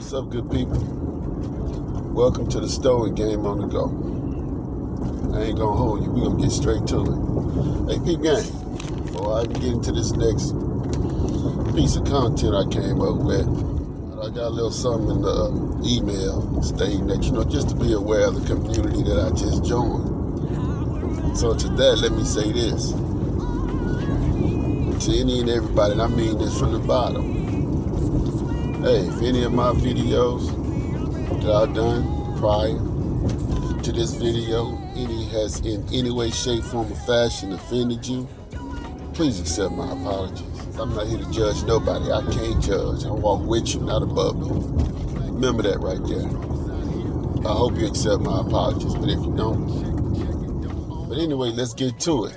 What's up, good people? Welcome to the Stoic and Game on the Go. I ain't gonna hold you. We're gonna get straight to it. Hey, peep gang, before I even get into this next piece of content I came up with, I got a little something in the email stating that, just to be aware of the community that I just joined. So to that, let me say this. To any and everybody, and I mean this from the bottom. Hey, if any of my videos that I've done prior to this video, any has in any way, shape, form, or fashion offended you, please accept my apologies. I'm not here to judge nobody. I can't judge. I walk with you, not above you. Remember that right there. I hope you accept my apologies, but if you don't. But anyway, let's get to it.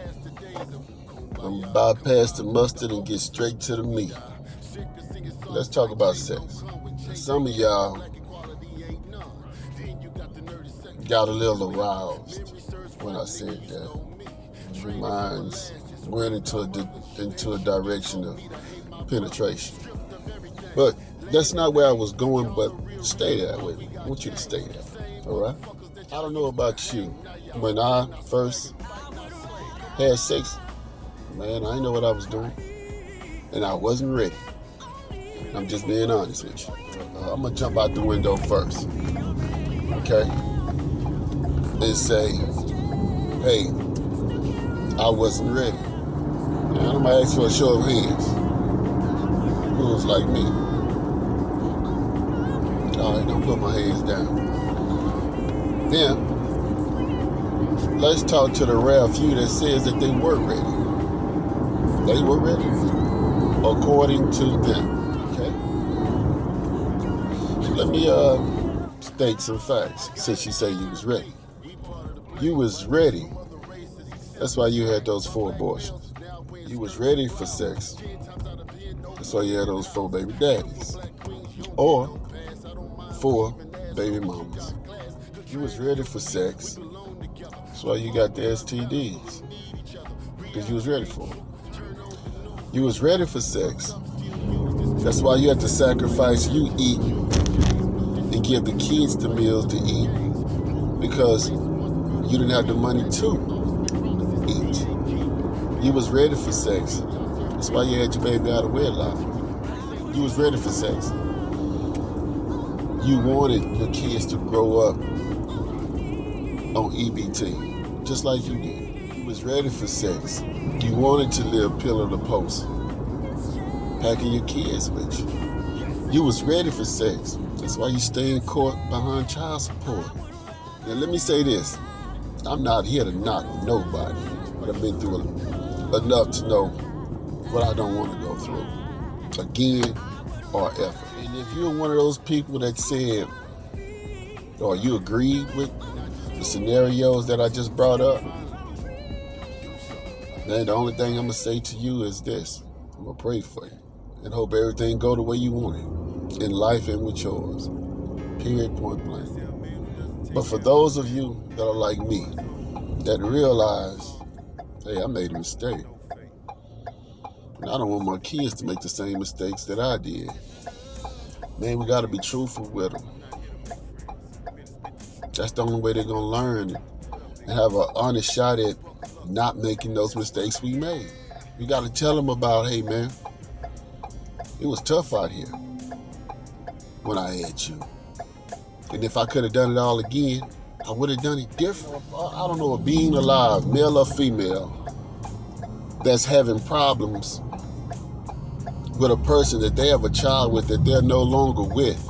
I'm gonna bypass the mustard and get straight to the meat. Let's talk about sex. Some of y'all got a little aroused when I said that. Your minds went into a direction of penetration. But that's not where I was going, but stay there with me. I want you to stay there, all right? I don't know about you. When I first had sex, man, I didn't know what I was doing, and I wasn't ready. I'm just being honest with you. I'm gonna jump out the window first, okay? And say, hey, I wasn't ready. And I'm gonna ask for a show of hands. Who was like me? All right, don't put my hands down. Then, let's talk to the rare few that says that they were ready. They were ready, according to them. Let me state some facts, since you say you was ready. You was ready. That's why you had those 4 abortions. You was ready for sex. That's why you had those 4 baby daddies. Or 4 baby mamas. You was ready for sex. That's why you got the STDs. Because you was ready for it. You was ready for sex. That's why you had to sacrifice you eating and give the kids the meals to eat, because you didn't have the money to eat. You was ready for sex. That's why you had your baby out of wedlock. You was ready for sex. You wanted your kids to grow up on EBT, just like you did. You was ready for sex. You wanted to live pillar to post, packing your kids with you. You was ready for sex. That's why you stay in court behind child support. Now let me say this. I'm not here to knock nobody, but I've been through enough to know what I don't want to go through, again or ever. And if you're one of those people that said, or you agreed with the scenarios that I just brought up, man, the only thing I'm going to say to you is this. I'm going to pray for you and hope everything go the way you want it, in life and with yours. Period, point blank. But for those of you that are like me, that realize, hey, I made a mistake. And I don't want my kids to make the same mistakes that I did. Man, we got to be truthful with them. That's the only way they're going to learn and have an honest shot at not making those mistakes we made. We got to tell them about, hey, man, it was tough out here when I had you. And if I could have done it all again, I would have done it different. I don't know, a being alive, male or female, that's having problems with a person that they have a child with that they're no longer with,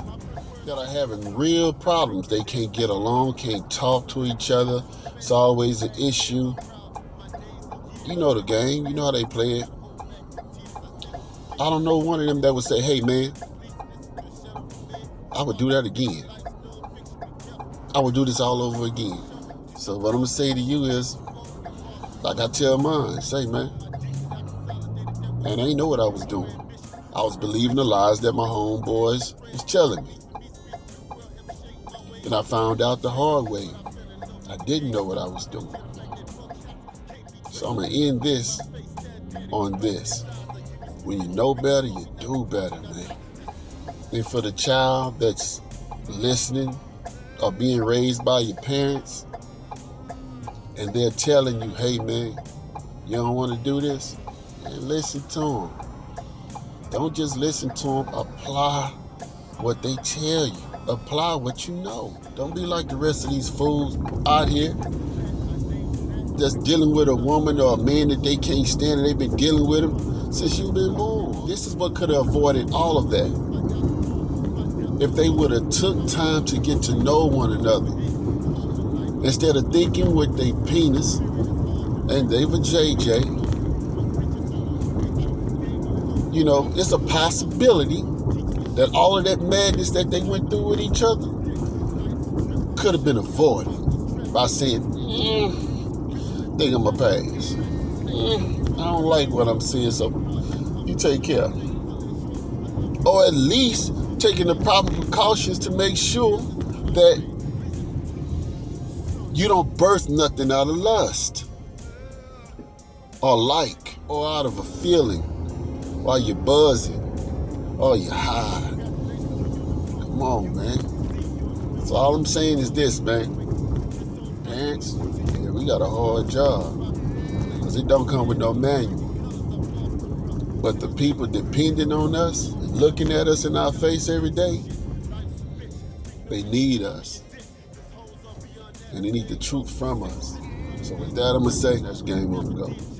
that are having real problems. They can't get along, can't talk to each other. It's always an issue. You know the game. You know how they play it. I don't know one of them that would say, hey, man, I would do that again. I would do this all over again. So what I'm going to say to you is, like I tell mine, say, man, I ain't know what I was doing. I was believing the lies that my homeboys was telling me. And I found out the hard way. I didn't know what I was doing. So I'm going to end this on this. When you know better, you do better, man. And for the child that's listening or being raised by your parents, and they're telling you, hey man, you don't want to do this, and listen to them. Don't just listen to them. Apply what they tell you. Apply what you know. Don't be like the rest of these fools out here that's dealing with a woman or a man that they can't stand, and they've been dealing with him since you've been born. This is what could have avoided all of that if they would have took time to get to know one another instead of thinking with their penis and they were JJ. You know, it's a possibility that all of that madness that they went through with each other could have been avoided by saying, think I'm going to pass. I don't like what I'm seeing, so you take care. Or at least taking the proper precautions to make sure that you don't birth nothing out of lust or like or out of a feeling while you're buzzing or you're high. Come on, man. So all I'm saying is this, man. Parents, yeah, we got a hard job because it don't come with no manual. But the people depending on us, looking at us in our face every day, they need us. And they need the truth from us. So with that, I'm going to say, that's game on the go.